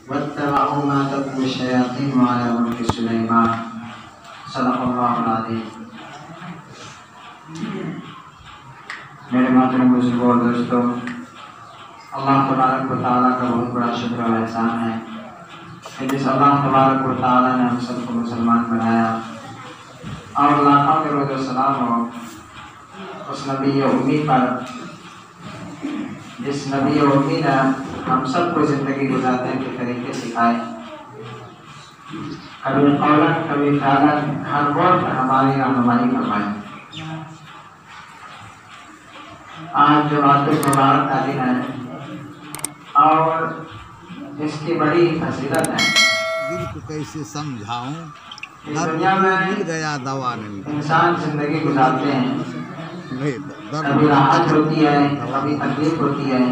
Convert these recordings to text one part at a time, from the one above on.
واتبعوا ما تتلو الشياطين على ملك سليمان صدق اللہ العظیم۔ میرے محترم بزرگوں اور دوستوں، اللہ تبارک و تعالیٰ کا بہت بڑا شکر و احسان ہے کہ جس اللہ تبارک و تعالیٰ نے ہم سب کو مسلمان بنایا، اور لاکھوں درود و سلام ہو اس نبی امی پر جس نبی امی نے ہم سب کو زندگی گزارنے کے طریقے سکھائے، کبھی قولاً کبھی فعلاً ہر موڑ پر ہماری رہنمائی فرمائی۔ آج جمعۃ المبارک کا دن ہے اور اس کی بڑی فضیلت ہے۔ دل کو کیسے سمجھاؤں، اس دنیا میں مل گیا دوا نہیں، انسان زندگی گزارتے ہیں، کبھی راحت ہوتی ہے، کبھی تکلیف ہوتی ہے،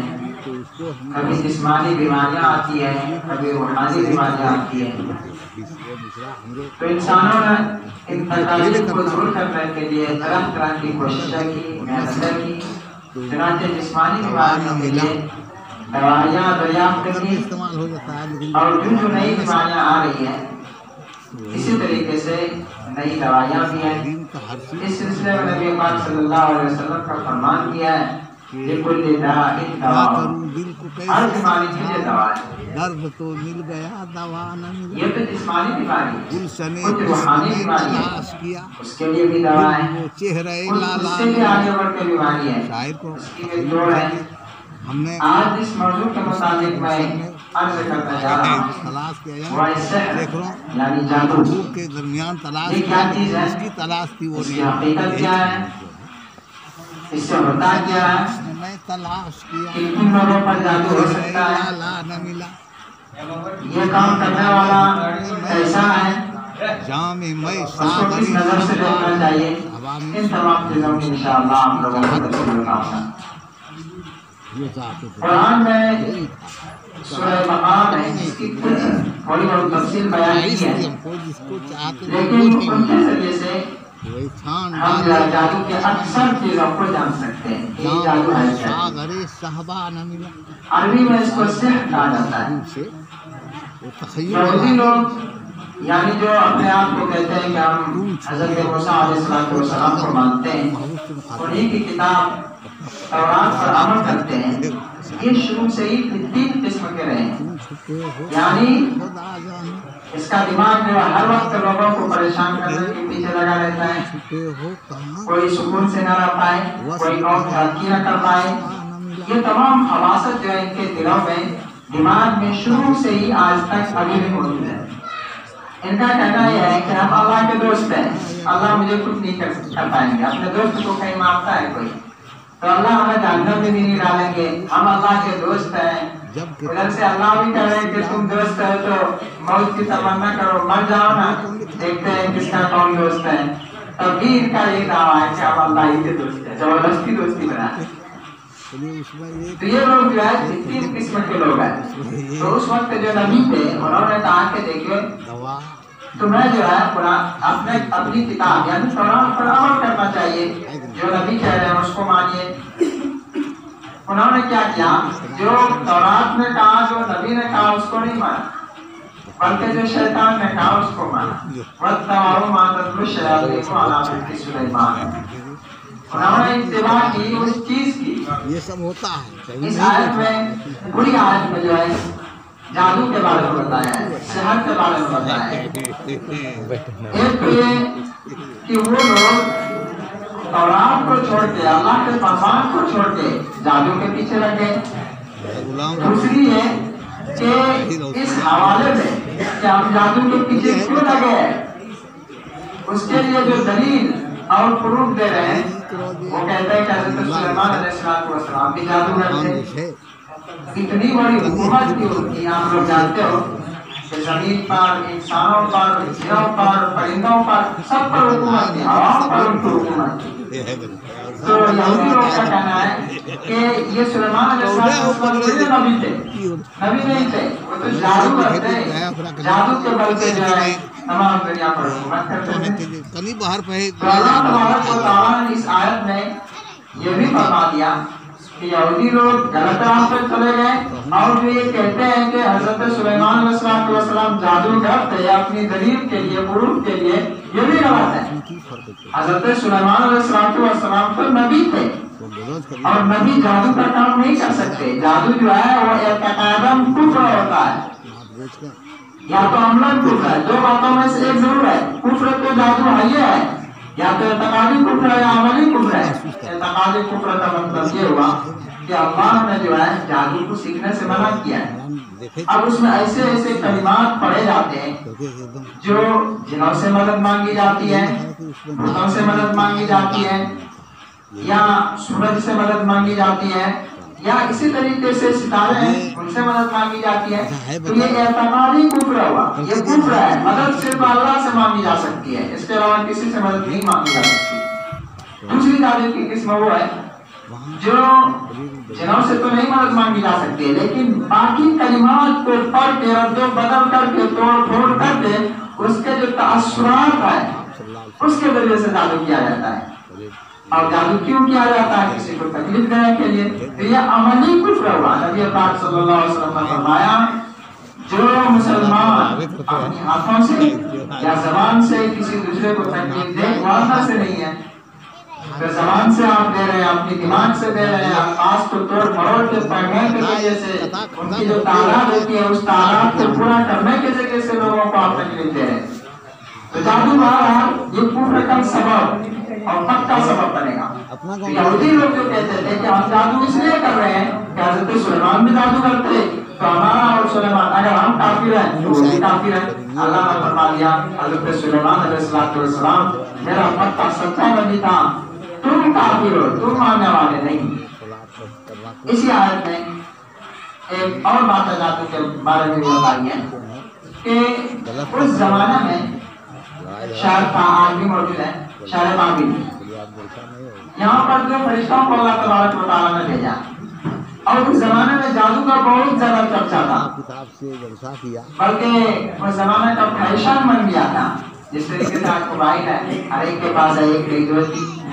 کبھی جسمانی بیماریاں آتی ہیں، کبھی روحانی بیماریاں آتی ہیں۔ تو انسانوں نے ان تکالیف کو دور کرنے کے لیے طرح طرح کی کوششیں کی، محنتیں کی، چنانچہ جسمانی بیماریوں کے لیے دوائیاں دریافت کی، اور جو نئی بیماریاں آ رہی ہیں اسی طریقے سے نئی دوائیاں بھی ہیں۔ اس سلسلے میں نبی پاک صلی اللہ علیہ وسلم کا فرمان کیا ہے لِكُلِّ دَاءٍ دَوَاءٌ، ہر بیماری کے لیے دوا ہے۔ درد تو مل گیا دوا نہ ملا، یہ تو جسمانی بیماری ہے، گلشن کچھ روحانی بیماری ہے، تلاش کیا، اس کے لیے بھی دوا ہے، وہ چہرے کچھ اس سے بھی آگے بڑھ کے بیماری ہے، شاعر کو اس کی بھی توڑ ہے۔ ہم نے آج جس موضوع کے متعلق میں عرض کرنا چاہ رہا ہوں تلاش کیا، وہ السحر دیکھ رہا ہوں یعنی جادو۔ دور کے درمیان تلاش یہ کیا چیز ہے؟ اس کی تلاش تھی، وہ اس کی حقیقت کیا ہے؟ اس سے ہوتا کیا ہے؟ میں تلاش کیا، کہ کن لوگوں پر جادو ہو سکتا ہے؟ لا نہ ملا، یہ کام کرنے والا کیسا ہے؟ جام میں اس کو کس نظر سے دیکھنا چاہیے؟ ان تمام چیزوں کی انشاءاللہ آپ لوگوں کو تفصیل بتاؤں گا۔ قرآن میں سورہ مقام ہے جس کی کچھ تھوڑی بہت تفصیل بیان کی ہے، لیکن ان کے ذریعے سے ہم جادو کے اکثر چیزوں کو جان سکتے ہیں کہ یہ جادو ہے کیا۔ عربی میں اس کو سحر کہا جاتا ہے۔ یہودی لوگ یعنی جو اپنے آپ کو کہتے ہیں کہ ہم حضرت موسیٰ علیہ السلام کو مانتے ہیں، انہیں کی کتاب تورات پر عمل کرتے ہیں، یہ شروع سے ہی تین قسم کے رہے ہیں۔ یعنی اس کا دماغ جو ہر وقت لوگوں کو پریشان کرنے کے پیچھے لگا رہتا ہے، کوئی سکون سے نہ رہ پائے، کوئی قوم ترقی نہ کر پائے۔ یہ تمام خواصت جو ہے ان کے دلوں میں دماغ میں شروع سے ہی آج تک ابھی بھی موجود ہے۔ ان کا کہنا یہ ہے کہ ہم اللہ کے دوست ہیں، اللہ مجھے کچھ نہیں کر پائیں گے۔ اپنے دوست کو کہیں مانگتا ہے کوئی تو اللہ ہمیں جہنم میں بھی نہیں ڈالیں گے، ہم اللہ کے دوست ہیں۔ ادھر سے اللہ بھی کہہ رہے ہیں کہ تم دوست ہو تو موت کی تمنا کرو، مر جاؤ نا، دیکھتے ہیں کس کا کون دوست ہے۔ تب بھی ان کا یہ دعویٰ ہے کہ ہم اللہ ہی کے دوست ہیں، زبردستی دوستی بناتے ہیں۔ تو یہ لوگ جو ہے تین قسم کے لوگ ہیں۔ تو اس وقت جو نبی تھے انہوں نے کہا کہ دیکھیے تمہیں جو ہے قرآن اپنی کتاب یعنی قرآن پر عمل کرنا چاہیے، جو نبی کہہ رہے ہیں اس کو مانیے۔ انہوں نے کیا کیا؟ جو تورات نے کہا، جو نبی نے کہا اس کو نہیں مانا، بلکہ جو شیطان نے کہا اس کو مانا۔ وَاتَّبَعُوا مَا تَتْلُو الشَّيَاطِينُ عَلَىٰ مُلْكِ سُلَيْمَانَ، انہوں نے اتباع کی اس چیز کی۔ یہ سب ہوتا ہے۔ اس آیت میں بری آیت میں جو ہے جادو کے بارے میں بتایا ہے، سحر کے بارے میں بتایا ہے۔ ایک تو یہ کہ وہ لوگ تورات کو چھوڑ کے، اللہ کے فرمان کو چھوڑ کے جادو کے پیچھے لگ گئے۔ دوسری ہے کہ اس حوالے میں کہ ہم جادو کے پیچھے کیوں لگے ہیں، اس کے لیے جو دلیل اور پروف دے رہے ہیں وہ کہتے ہیں کہ حضرت سلیمان علیہ السلام بھی جادوگر تھے۔ اتنی بڑی حکومت تھی ان کی، آپ لوگ جانتے ہو کہ زمین پر، انسانوں پر، جنوں پر، پرندوں پر، سب پر حکومت تھی، عوام پر ان کی حکومت تھی۔ تو یہودی لوگ کا کہنا ہے کہ یہ سلیمان علیہ السلام نبی تھے، نبی نہیں تھے، وہ تو جادوگر تھے، جادو کے بل پہ جو ہے تمام دنیا پر حکومت کرتے تھے۔ تو اللہ تبارک و تعالیٰ نے اس آیت میں یہ بھی فرما دیا کہ یہودی لوگ غلط راہ پر چلے گئے اور جو یہ کہتے ہیں کہ حضرت سلیمان علیہ السلام جادوگر تھے اپنی دلیل کے لیے عروج کے لیے، یہ بھی غلط ہے۔ حضرت سلیمان علیہ السلام تو نبی تھے اور نبی جادو کا کام نہیں کر سکتے۔ جادو جو ہے وہ اعتقاداً کفر ہوتا ہے یا تو عملاً کفر ہے، دو باتوں میں سے ایک ضرور ہے۔ کفر تو جادو ہے ہی ہے، یا تو اعتقادی کفر ہے یا عملی کفر ہے۔ اعتقادی کفر کا مطلب یہ ہوا کہ اللہ نے جو ہے جادو کو سیکھنے سے منع کیا ہے۔ اب اس میں ایسے ایسے کلمات پڑھے جاتے ہیں جو جنوں سے مدد مانگی جاتی ہے، بتوں سے مدد مانگی جاتی ہے، یا سورج سے مدد مانگی جاتی ہے، یا اسی طریقے سے ستارے ہیں ان سے مدد مانگی جاتی ہے، تو یہ اعتقادی کفر ہوا۔ یہ کفر ہے، مدد صرف اللہ سے مانگی جا سکتی ہے، اس کے علاوہ کسی سے مدد نہیں مانگی جا سکتی۔ دوسری جادو کی قسم وہ ہے جو جنوں سے تو نہیں مدد مانگی جا سکتی، لیکن باقی کلمات کو پڑھ کے رد و بدل کر کے توڑ پھوڑ کر کے اس کے جو تاثرات ہیں اس کے ذریعے سے جادو کیا جاتا ہے۔ اور جادو کیوں کیا جاتا ہے؟ کسی کو تکلیف دینے کے لیے، تو یہ عملی کفر ہوا۔ نبی پاک صلی اللہ علیہ وسلم نے فرمایا جو مسلمان اپنی ہاتھوں سے یا زبان سے کسی دوسرے کو تکلیف دے وہ اللہ سے نہیں ہے۔ پھر زبان سے آپ دے رہے ہیں، اپنی دماغ سے دے رہے ہیں، الفاظ کو توڑ مروڑ کے پڑھنے کے ذریعے سے ان کی جو تعداد ہوتی ہے اس تعداد کو پورا کرنے کے ذریعے سے لوگوں کو آپ تکلیف دے رہے ہیں۔ تو جادو بہرحال یہ کفر کا سبب اور پکا سبب بنے گا۔ یہودی لوگ جو کہتے تھے کہ ہم جادو اس لیے کر رہے ہیں کہ حضرت سلیمان بھی جادو کرتے تو ہمارا اور سلیمان اگر ہم کافر ہیں تو وہ بھی کافر ہیں۔ اللہ نے فرما دیا حضرت سلیمان علیہ السلام میرا پکا سچا نبی تھا، تم کافر ہو، تم ماننے والے نہیں۔ اسی آیت میں ایک اور بات جادو کے بارے میں بتائی ہے کہ اس زمانے میں شہر کا آج بھی موجود ہے، شہر بابل، یہاں پر جو فرشتوں کو اللہ تبارک و تعالیٰ نے بھیجا اور اس زمانے میں جادو کا بہت زیادہ چرچا تھا، بلکہ اس زمانے کا فیشن بن گیا تھا۔ جس طریقے سے آج موبائل ہے، ہر ایک کے پاس ہے ایک جو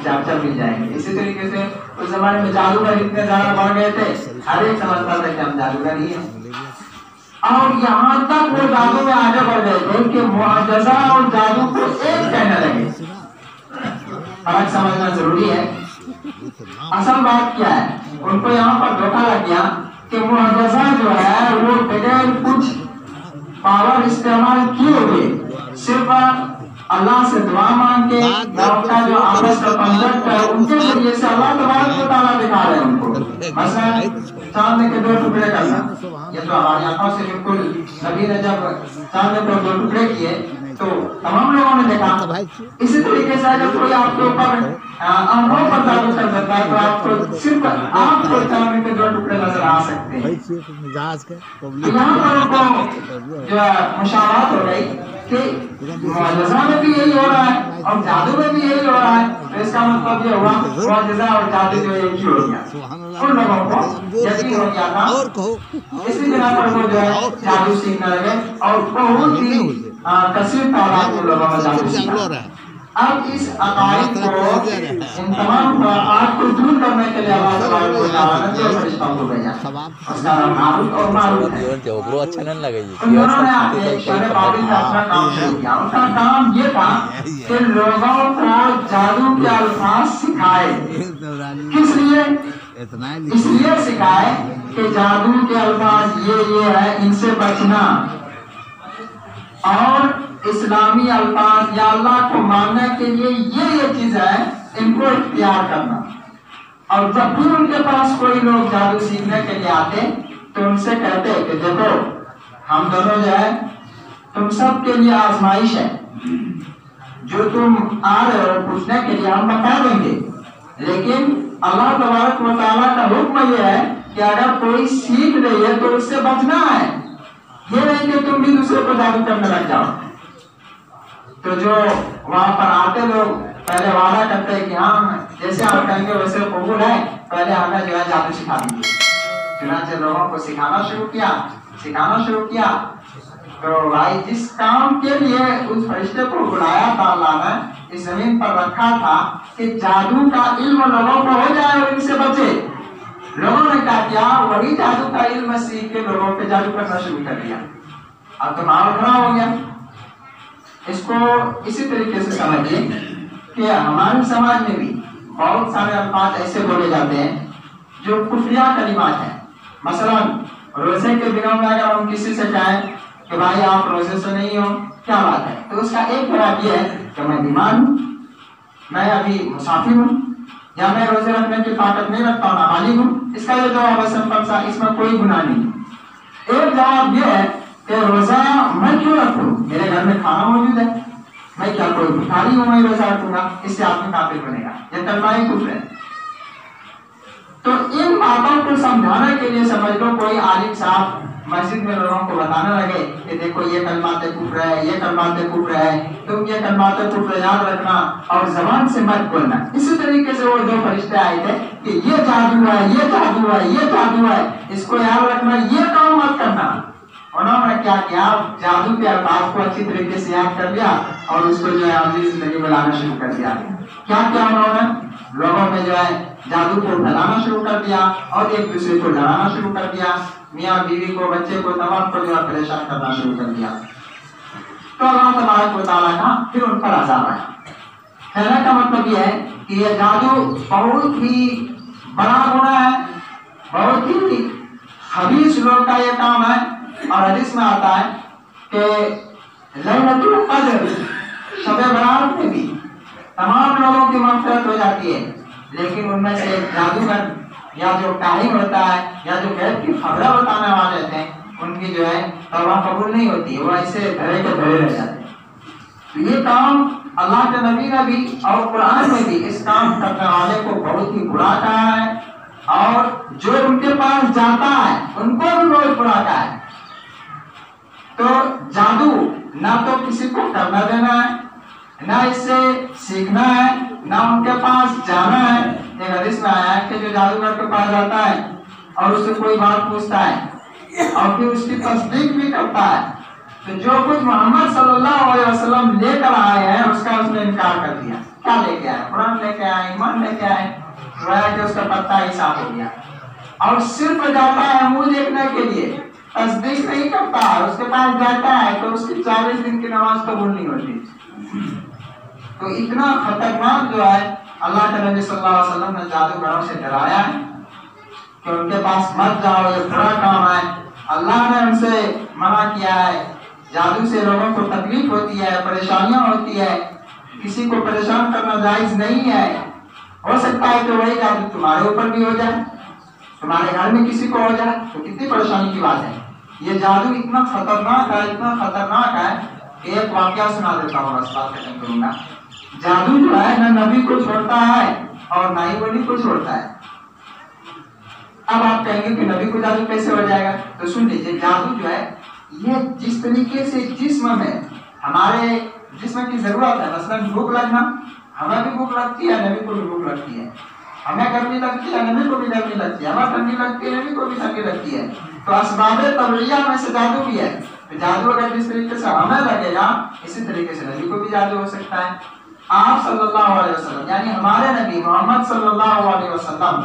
چارجر مل جائے گی، اسی طریقے سے اس زمانے میں جادوگر اتنے زیادہ بڑھ گئے تھے ہر ایک سمجھتا تھا کہ ہم جادوگر ہی ہیں۔ اور یہاں تک وہ جادو میں آگے بڑھ گئے تھے کہ معجزہ اور جادو کو ایک کہنے لگے۔ فرق سمجھنا ضروری ہے۔ اصل بات کیا ہے، ان کو یہاں پر دھوکہ لگ گیا کہ معجزہ جو ہے وہ بغیر کچھ پاور استعمال کیے ہوئے صرف اللہ سے دعا مانگ کے یا ان کا جو آپس کا کنٹیکٹ ہے ان کے ذریعے سے اللہ تبارک و تعالیٰ دکھا رہے ہیں ان کو۔ مثلا چاند کے 2 ٹکڑے کرنا، یہ تو ہماری آنکھوں سے بالکل، نبی نے جب چاند کو 2 ٹکڑے کیے تو تمام لوگوں نے دیکھا۔ اسی طریقے سے اگر کوئی آپ کے اوپر آنکھوں پر جادو کر دیتا ہے تو آپ کو صرف آپ کو چاند کے 2 ٹکڑے نظر آ سکتے ہیں۔ یہاں پر ان کو جو مشاورت ہو گئی کہ معجزہ میں بھی یہی ہو رہا ہے اور جادو میں بھی یہی ہو رہا ہے، تو اس کا مطلب یہ ہوا معجزہ اور جادو جو ایک ہی ہو گیا۔ ان لوگوں کو یقین ہو گیا تھا، اسی بنا پر وہ جو ہے جادو سیکھنے لگے اور بہت ہی کثیر تعداد میں لوگوں نے جادو سیکھا۔ اب اس عقائد کو، ان تمام فرقات کو دور کرنے کے لیے اللہ تبارک و تعالیٰ نے 2 فرشتوں کو بھیجا، اس کا نام ہاروت اور ماروت ہے۔ ان دونوں نے آ کے شہر بابل میں اپنا کام شروع کیا۔ ان کا کام یہ تھا کہ لوگوں کو جادو کے الفاظ سکھائے۔ کس لیے؟ اس لیے سکھائے کہ جادو کے الفاظ یہ ہے، ان سے بچنا، اور اسلامی الفاظ یا اللہ کو ماننے کے لیے یہ چیز ہے، ان کو اختیار کرنا۔ اور جب بھی ان کے پاس کوئی لوگ جادو سیکھنے کے لیے آتے تو ان سے کہتے کہ دیکھو ہم دونوں جو ہے تم سب کے لیے آزمائش ہے، جو تم آ رہے ہو پوچھنے کے لیے ہم بتا دیں گے، لیکن اللہ تبارک و تعالیٰ کا حکم یہ ہے کہ اگر کوئی سیکھ رہی ہے تو اس سے بچنا ہے، یہ نہیں کہ تم بھی دوسرے کو جادو کرنے لگ جاؤ۔ تو جو وہاں پر آتے لوگ پہلے وعدہ کرتے کہ ہم جیسے آپ کہیں گے ویسے قبول ہے، پہلے ہمیں جو ہے جادو سکھا دیجیے۔ چنانچہ لوگوں کو سکھانا شروع کیا تو بھائی جس کام کے لیے اس فرشتے کو بلایا تھا اللہ نے، اس زمین پر رکھا تھا کہ جادو کا علم لوگوں کو ہو جائے اور ان سے بچے، کیا وہی جادو کا علم سیکھ کے لوگوں پہ جادو کرنا شروع کر دیا. اب تو ماحول خراب ہو گیا. اس کو اسی طریقے سے سمجھیے کہ ہمارے سماج میں بھی بہت سارے الفاظ ایسے بولے جاتے ہیں جو کفریہ کلمات ہیں. مثلا روزے کے دنوں میں اگر ہم کسی سے کہیں کہ بھائی آپ روزے سے نہیں ہو، کیا بات ہے، تو اس کا ایک جواب یہ ہے کہ میں بیمار ہوں، میں ابھی مسافر ہوں، یا میں روزے رکھنے کی طاقت نہیں رکھتا ہوں، نابالغ ہوں. اس کا یہ جواب ہے سمپل سا، اس میں کوئی گناہ نہیں. ایک جواب یہ ہے کہ روزہ میں کیوں رکھوں، میرے گھر میں کھانا موجود ہے، میں کیا کوئی بھکاری ہوں میں روزہ رکھوں گا، اس سے آدمی کافر بنے گا، یہ کلمہ کفر ہے. تو ان باتوں کو سمجھانے کے لیے سمجھ لو کوئی عالم صاحب مسجد میں لوگوں کو بتانے لگے کہ دیکھو یہ کلمات کفر ہے، یہ کلمات کفر ہے، تم یہ کلمات کفر یاد رکھنا اور زبان سے مت بولنا. اسی طریقے سے وہ دو فرشتے آئے تھے کہ یہ جادو ہے، یہ جادو ہے، یہ جادو ہے، اس کو یاد رکھنا، یہ کام مت کرنا. انہوں نے کیا کیا، جادو کے الفاظ کو اچھی طریقے سے یاد کر لیا اور اس کو جو ہے اپنی زندگی میں لانا شروع کر دیا. کیا کیا انہوں نے لوگوں میں جو ہے جادو کو پھیلانا شروع کر دیا اور ایک دوسرے کو ڈرانا شروع کر دیا، میاں بیوی کو، بچے کو، تمام کو جو ہے پریشان کرنا شروع کر دیا. تو اللہ تبارک و تعالیٰ کا پھر ان پر عذاب آیا. کہنے کا مطلب یہ ہے کہ یہ جادو بہت ہی بڑا گناہ ہے، بہت ہی خبیث لوگ کا یہ کام ہے. اور حدیث میں آتا ہے کہ لیلۃ القدر، شب برات میں بھی تمام لوگوں کی مغفرت ہو جاتی ہے، لیکن ان میں سے ایک جادوگر یا جو کاہن ہوتا ہے یا جو غیب کی خبریں بتانے والے تھے، ان کی جو ہے توبہ قبول نہیں ہوتی، وہ ایسے دھرے کے دھرے رہ جاتے ہیں. تو یہ کام اللہ کے نبی نے بھی اور قرآن میں بھی اس کام کرنے والے کو بہت ہی برا کہا ہے، اور جو ان کے پاس جاتا ہے ان کو بھی بہت برا کہا ہے. تو جادو نہ تو کسی کو کرنا دینا ہے، نہ اس سے سیکھنا ہے، نہ ان کے پاس جانا ہے. ایک حدیث میں آیا ہے کہ جو جادوگر کے پاس جاتا ہے اور اس سے کوئی بات پوچھتا ہے اور پھر اس کی تصدیق بھی کرتا ہے، تو جو کچھ محمد صلی اللہ علیہ وسلم لے کر آئے ہیں اس کا اس نے انکار کر دیا. کیا لے کے آئے؟ قرآن لے کے آئے، ایمان لے کے آئے، گویا کہ اس کا پتہ ہی صاف ہو گیا. اور صرف جاتا ہے منہ دیکھنے کے لیے، تصدیق نہیں کرتا. اس کے پاس جاتا ہے تو اس کی 40 دن کی نماز قبول نہیں ہوتی. تو اتنا خطرناک جو ہے اللہ کے نبی صلی اللہ علیہ وسلم نے جادوگروں سے ڈرایا ہے کہ ان کے پاس مت جاؤ، یہ برا کام ہے. اللہ نے ان سے منع کیا ہے. جادو سے لوگوں کو تکلیف ہوتی ہے، پریشانیاں ہوتی ہے، کسی کو پریشان کرنا جائز نہیں ہے. ہو سکتا ہے کہ وہی جادو تمہارے اوپر بھی ہو جائے، تمہارے گھر میں کسی کو ہو جائے، تو کتنی پریشانی کی بات ہے. یہ جادو اتنا خطرناک ہے، اتنا خطرناک ہے کہ ایک واقعہ سنا دیتا ہوں، اس بات ختم کروں گا. جادو جو ہے نہ نبی کو چھوڑتا ہے اور نہ ہی ولی کو چھوڑتا ہے. اب آپ کہیں گے کہ نبی کو جادو کیسے ہو جائے گا؟ تو سن لیجیے، جادو جو ہے یہ جس طریقے سے جسم میں ہمارے جسم کی ضرورت ہے، مثلا بھوک لگنا، ہمیں بھی بھوک لگتی ہے، نبی کو بھی بھوک لگتی ہے. ہمیں گرمی لگتی ہے، نبی کو بھی گرمی لگتی ہے. ہمیں ٹھنڈی لگتی ہے، نبی کو بھی ٹھنڈی لگتی ہے. تو اسباب طبیعیہ میں سے جادو بھی ہے. تو جادو اگر جس طریقے سے ہمیں لگے گا اسی طریقے سے نبی کو بھی جادو ہو سکتا ہے. آپ صلی اللہ علیہ وسلم یعنی ہمارے نبی محمد صلی اللہ علیہ وسلم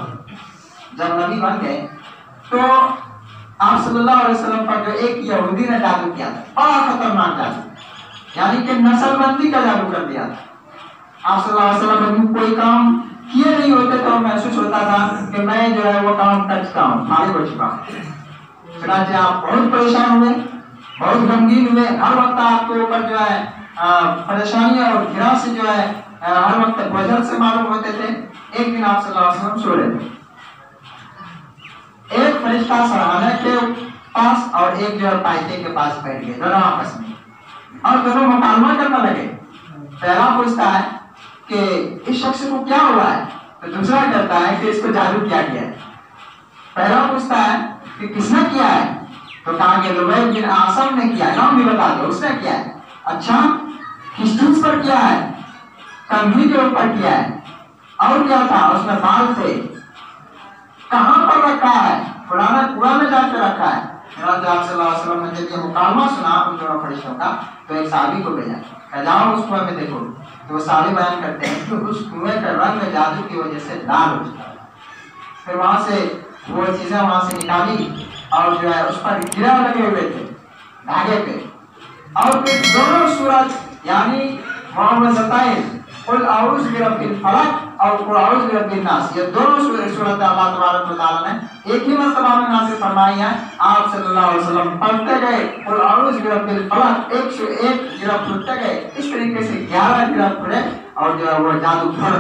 جب نبی بن گئے تو آپ صلی اللہ علیہ وسلم پر جو ایک یہودی نے جادو کیا تھا، بڑا خطرناک جادو، یعنی کہ نسل بندی کا جادو کر دیا تھا. آپ صلی اللہ علیہ وسلم کوئی کام کیے نہیں ہوتے تو محسوس ہوتا تھا کہ میں جو ہے وہ کام کر چکا ہوں، فارغ ہو چکا ہوں. چنانچہ آپ بہت پریشان ہوئے، بہت غمگین ہوئے. ہر وقت آپ کے اوپر جو ہے پریشانیاں اور گھرا سے جو ہے ہر وقت وجہ سے معلوم ہوتے تھے. ایک دن آپ صلی اللہ علیہ وسلم سو رہے تھے، ایک فرشتہ سرحانے کے پاس اور ایک جو ہے پائتے کے پاس بیٹھ گئے دونوں آپس میں، اور دونوں مکالمہ کرنے لگے. پہلا پوچھتا ہے کہ اس شخص کو کیا ہوا ہے، تو دوسرا کہتا ہے کہ اس کو جادو کیا گیا ہے. پہلا پوچھتا ہے کہ کس نے کیا ہے، تو کہا کہ لبید بن عاصم نے کیا ہے. نام بھی بتا دو، اس نے کیا ہے. اچھا، کس چیز پر کیا ہے؟ کنگھی کے اوپر کیا ہے. اور کیا تھا؟ اس میں بال تھے. کہاں پر رکھا ہے؟ کنواں میں جا کے رکھا ہے. حضرت آپ صلی اللہ علیہ وسلم نے جب یہ مکالمہ سنا ان دونوں فرشتوں کا تو ایک صحابی کو بھیجا کہ جاؤ اس کنویں میں دیکھو. تو وہ صحابی بیان کرتے ہیں کہ اس کنویں کا رنگ جادو کی وجہ سے لال ہو چکا. پھر وہاں سے وہ چیزیں وہاں سے نکالی اور جو ہے اس پر گرہ لگے ہوئے تھے دھاگے پہ، اور پھر دونوں سورج یعنی معوذتین قل اعوذ برب الفلق اور قل اعوذ برب الناس، یہ دونوں سورت اللہ تبارک و تعالیٰ نے ایک ہی مرتبہ میں نازل فرمائی ہیں۔ آپ صلی اللہ علیہ وسلم پڑھتے گئے قل اعوذ برب الفلق، ایک گرہ پھوٹتے گئے، اس طریقے سے 11 گرہ پھوڑے اور جو ہے وہ جادو پھڑ۔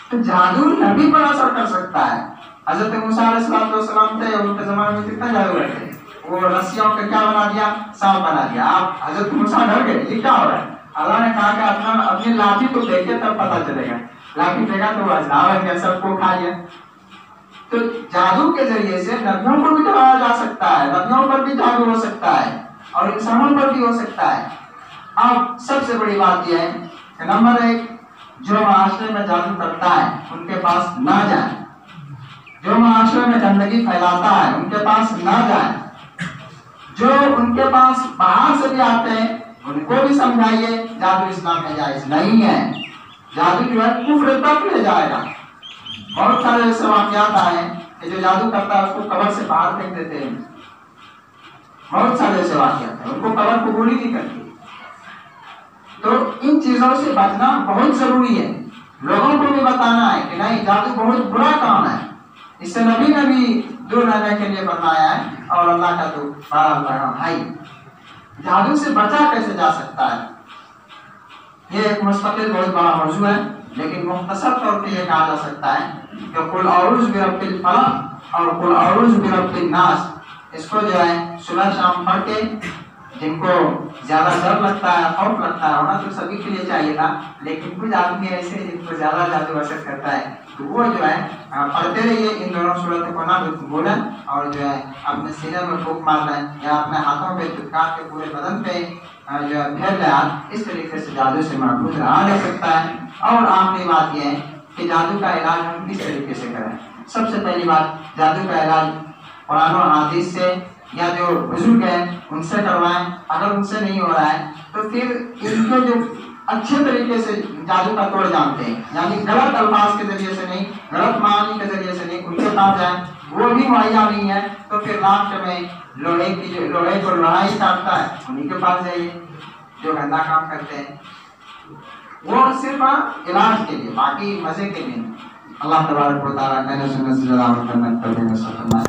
تو جادو نبی پر اثر کر سکتا ہے۔ حضرت موسیٰ علیہ السلام تھے، ان کے زمانے میں کتنا جادوگر تھے، وہ رسیوں کا کیا بنا دیا، سانپ بنا دیا۔ آپ حضرت موسیٰ ڈر گئے، یہ کیا ہو رہا ہے؟ اللہ نے کہا کہ اپنی لاٹھی کو دیکھے تب پتہ چلے گا، لاٹھی دیکھا تو وہ اجنبی کے سب کو کھا لیا۔ تو جادو کے ذریعے سے نبیوں کو بھی ڈرایا جا سکتا ہے، نبیوں پر بھی جادو ہو سکتا ہے اور انسانوں پر بھی ہو سکتا ہے۔ اب سب سے بڑی بات یہ ہے کہ نمبر 1، جو معاشرے میں جادو کرتا ہے ان کے پاس نہ جائیں، جو معاشرے میں گندگی پھیلاتا ہے ان کے پاس نہ جائیں، جو ان کے پاس باہر سے بھی آتے ہیں ان کو بھی سمجھائیے جادو اسلام میں جائز نہیں ہے، جادو جو ہے کفر تک لے جائے گا۔ بہت سارے ایسے واقعات آئے ہیں کہ جو جادو کرتا ہے اس کو قبر سے باہر پھینک دیتے ہیں، بہت سارے ایسے واقعات ہیں، ان کو قبر قبول ہی نہیں کرتی۔ تو ان چیزوں سے بچنا بہت ضروری ہے، لوگوں کو بھی بتانا ہے کہ نہیں جادو بہت برا کام ہے، اس سے نبی نے بھی دور رہنے کے لیے بتایا ہے اور اللہ کا تو بڑا پیغام ہے۔ جادو سے بچا کیسے جا سکتا ہے، یہ ایک مستقل بہت بڑا موضوع ہے، لیکن مختصر طور پہ یہ کہا جا سکتا ہے کہ قل اعوذ برب الفلق اور قل اعوذ برب الناس، اس کو جو ہے صبح شام پڑھ کے، جن کو زیادہ ڈر لگتا ہے، خوف لگتا ہے، ہونا تو سبھی کے لیے چاہیے تھا، لیکن کچھ آدمی ایسے ہیں جن کو زیادہ جادو اثر کرتا ہے، تو وہ جو ہے پڑھتے رہیے ان دونوں صورتوں کو نہ بولیں، اور جو ہے اپنے سینے میں پھونک مار لیں یا اپنے ہاتھوں پہ چپکا کے پورے بدن پہ جو ہے پھیر لیں، اس طریقے سے جادو سے محفوظ رہا جا سکتا ہے۔ اور آخری بات یہ ہے کہ جادو کا علاج ہم کس طریقے سے کریں۔ سب سے پہلی بات، جادو کا علاج قرآن و حدیث سے یا جو بزرگ ہیں ان سے کروائیں، اگر ان سے نہیں ہو رہا ہے تو پھر ان کو جو اچھے طریقے سے جادو کا توڑ جانتے ہیں، یعنی غلط الفاظ کے ذریعے سے نہیں، غلط معنی کے ذریعے سے نہیں، ان کے پاس جائیں، وہ بھی مہیا نہیں ہے تو پھر لاسٹ میں لوہے کو لوہا ہی کاٹتا ہے، انہیں کے پاس جائیے جو گندا کام کرتے ہیں، وہ صرف علاج کے لیے، باقی مزے کے لیے۔ اللہ تبارک و تعالیٰ کہنے سننے سے جلال کرنا، کرنے میں سفر میں